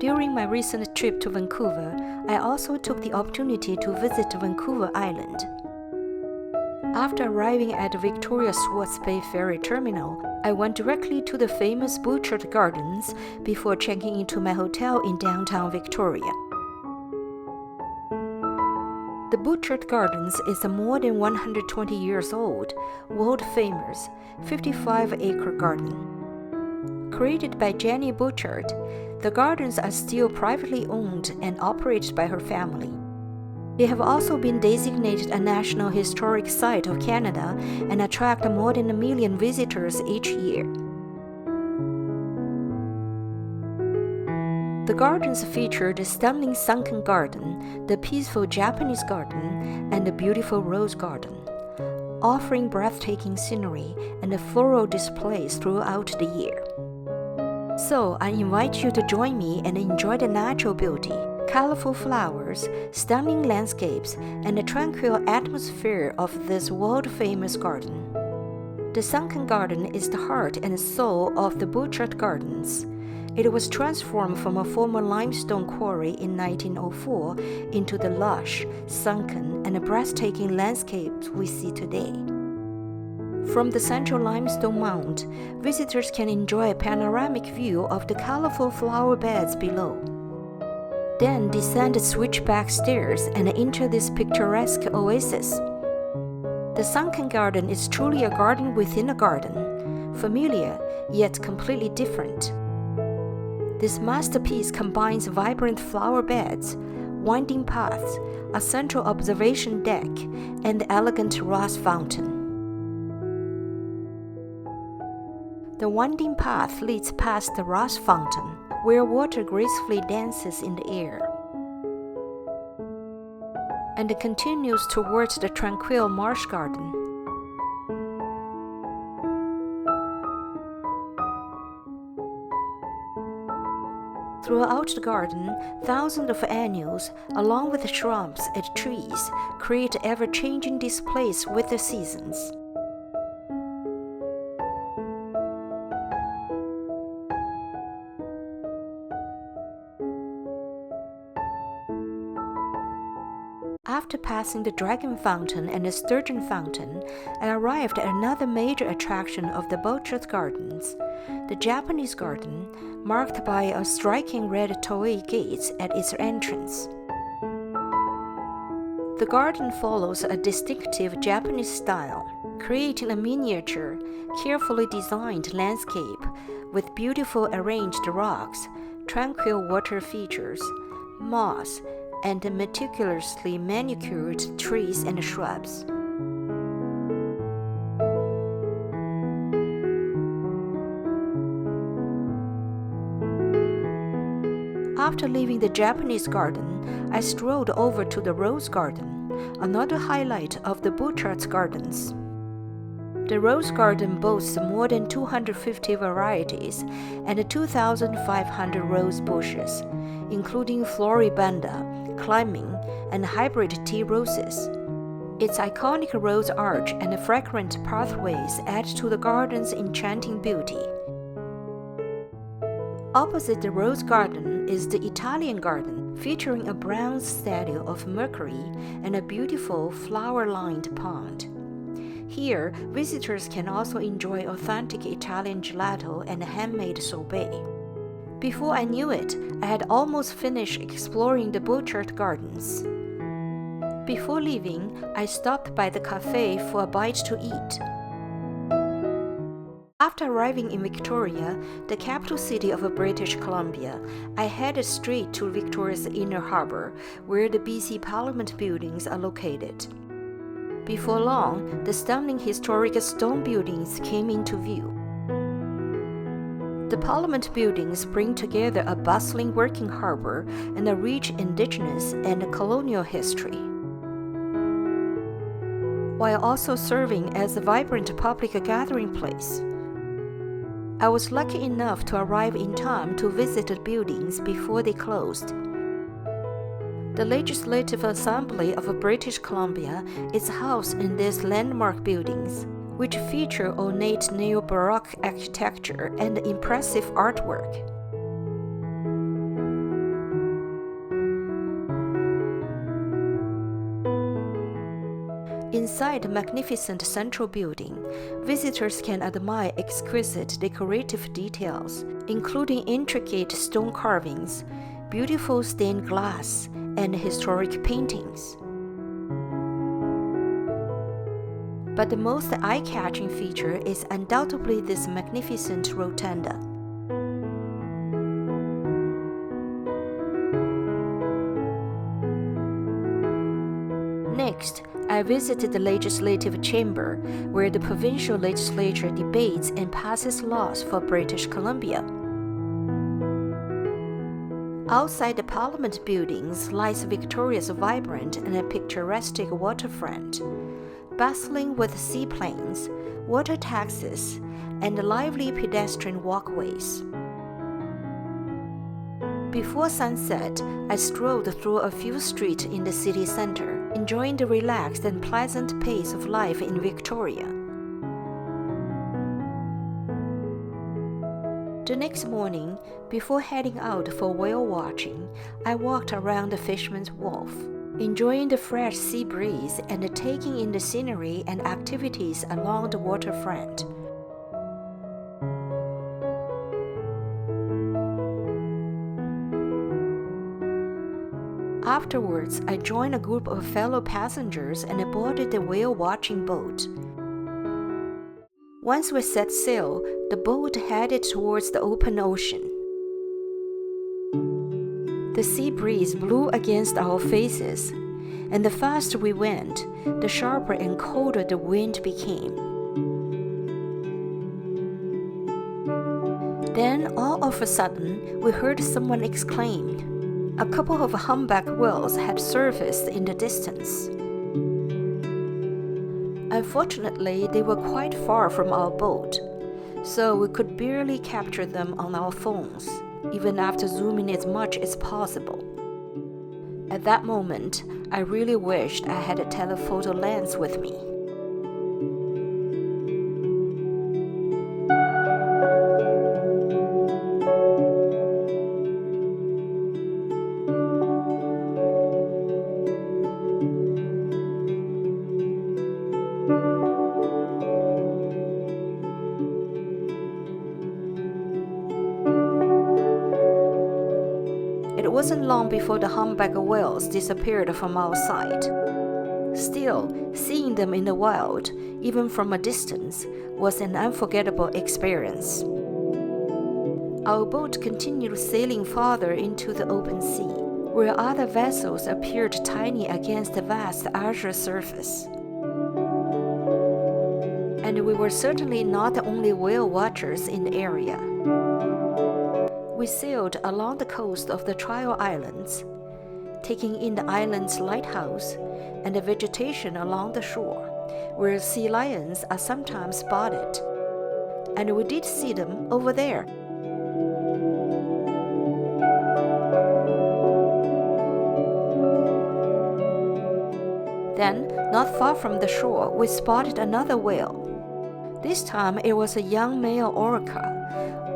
During my recent trip to Vancouver, I also took the opportunity to visit Vancouver Island. After arriving at the Victoria Swartz Bay Ferry Terminal, I went directly to the famous Butchart Gardens before checking into my hotel in downtown Victoria. The Butchart Gardens is a more than 120 years old, world-famous, 55-acre garden. Created by Jenny Butchart, the gardens are still privately owned and operated by her family. They have also been designated a National Historic Site of Canada and attract more than 1 million visitors each year. The gardens feature the stunning sunken garden, the peaceful Japanese garden, and the beautiful rose garden, offering breathtaking scenery and floral displays throughout the year. So, I invite you to join me and enjoy the natural beauty, colorful flowers, stunning landscapes, and the tranquil atmosphere of this world-famous garden. The sunken garden is the heart and soul of the Butchart Gardens. It was transformed from a former limestone quarry in 1904 into the lush, sunken, and breathtaking landscapes we see today. From the central limestone mound, visitors can enjoy a panoramic view of the colorful flower beds below. Then descend the switchback stairs and enter this picturesque oasis. The sunken garden is truly a garden within a garden, familiar yet completely different. This masterpiece combines vibrant flower beds, winding paths, a central observation deck, and the elegant rose fountain. The winding path leads past the rose fountain, where water gracefully dances in the air, and it continues towards the tranquil marsh garden. Throughout the garden, thousands of annuals, along with shrubs and trees, create ever-changing displays with the seasons. After passing the Dragon Fountain and the Sturgeon Fountain, I arrived at another major attraction of the Butchart Gardens, the Japanese Garden, marked by a striking red torii gates at its entrance. The garden follows a distinctive Japanese style, creating a miniature, carefully designed landscape with beautiful arranged rocks, tranquil water features, moss, and meticulously manicured trees and shrubs. After leaving the Japanese garden, I strolled over to the Rose Garden, another highlight of the Butchart Gardens. The Rose Garden boasts more than 250 varieties and 2,500 rose bushes, including floribunda, climbing, and hybrid tea roses. Its iconic rose arch and fragrant pathways add to the garden's enchanting beauty. Opposite the Rose Garden is the Italian Garden, featuring a bronze statue of Mercury and a beautiful flower-lined pond. Here, visitors can also enjoy authentic Italian gelato and handmade sorbet. Before I knew it, I had almost finished exploring the Butchart Gardens. Before leaving, I stopped by the cafe for a bite to eat. After arriving in Victoria, the capital city of British Columbia, I headed straight to Victoria's Inner Harbour, where the BC Parliament buildings are located. Before long, the stunning historic stone buildings came into view. The Parliament buildings bring together a bustling working harbour and a rich indigenous and colonial history, while also serving as a vibrant public gathering place. I was lucky enough to arrive in time to visit the buildings before they closed. The Legislative Assembly of British Columbia is housed in these landmark buildings, which feature ornate neo-Baroque architecture and impressive artwork. Inside the magnificent central building, visitors can admire exquisite decorative details, including intricate stone carvings, beautiful stained glass, and historic paintings. But the most eye-catching feature is undoubtedly this magnificent rotunda. Next, I visited the legislative chamber, where the provincial legislature debates and passes laws for British Columbia. Outside the Parliament buildings lies Victoria's vibrant and picturesque waterfront, bustling with seaplanes, water taxis, and lively pedestrian walkways. Before sunset, I strolled through a few streets in the city center, enjoying the relaxed and pleasant pace of life in Victoria. The next morning, before heading out for whale watching, I walked around the Fisherman's Wharf, enjoying the fresh sea breeze and taking in the scenery and activities along the waterfront. Afterwards, I joined a group of fellow passengers and boarded the whale-watching boat. Once we set sail, the boat headed towards the open ocean. The sea breeze blew against our faces, and the faster we went, the sharper and colder the wind became. Then, all of a sudden, we heard someone exclaim. A couple of humpback whales had surfaced in the distance. Unfortunately, they were quite far from our boat, so we could barely capture them on our phones, even after zooming as much as possible. At that moment, I really wished I had a telephoto lens with me. It wasn't long before the humpback whales disappeared from our sight. Still, seeing them in the wild, even from a distance, was an unforgettable experience. Our boat continued sailing farther into the open sea, where other vessels appeared tiny against the vast azure surface. And we were certainly not the only whale watchers in the area. We sailed along the coast of the Trial Islands, taking in the island's lighthouse and the vegetation along the shore, where sea lions are sometimes spotted. And we did see them over there. Then, not far from the shore, we spotted another whale. This time it was a young male orca.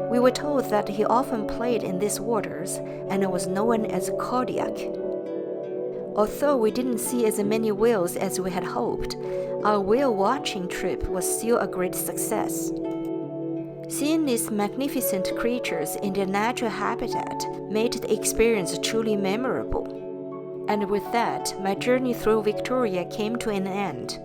We were told that he often played in these waters and was known as Kodiak. Although we didn't see as many whales as we had hoped, our whale watching trip was still a great success. Seeing these magnificent creatures in their natural habitat made the experience truly memorable. And with that, my journey through Victoria came to an end.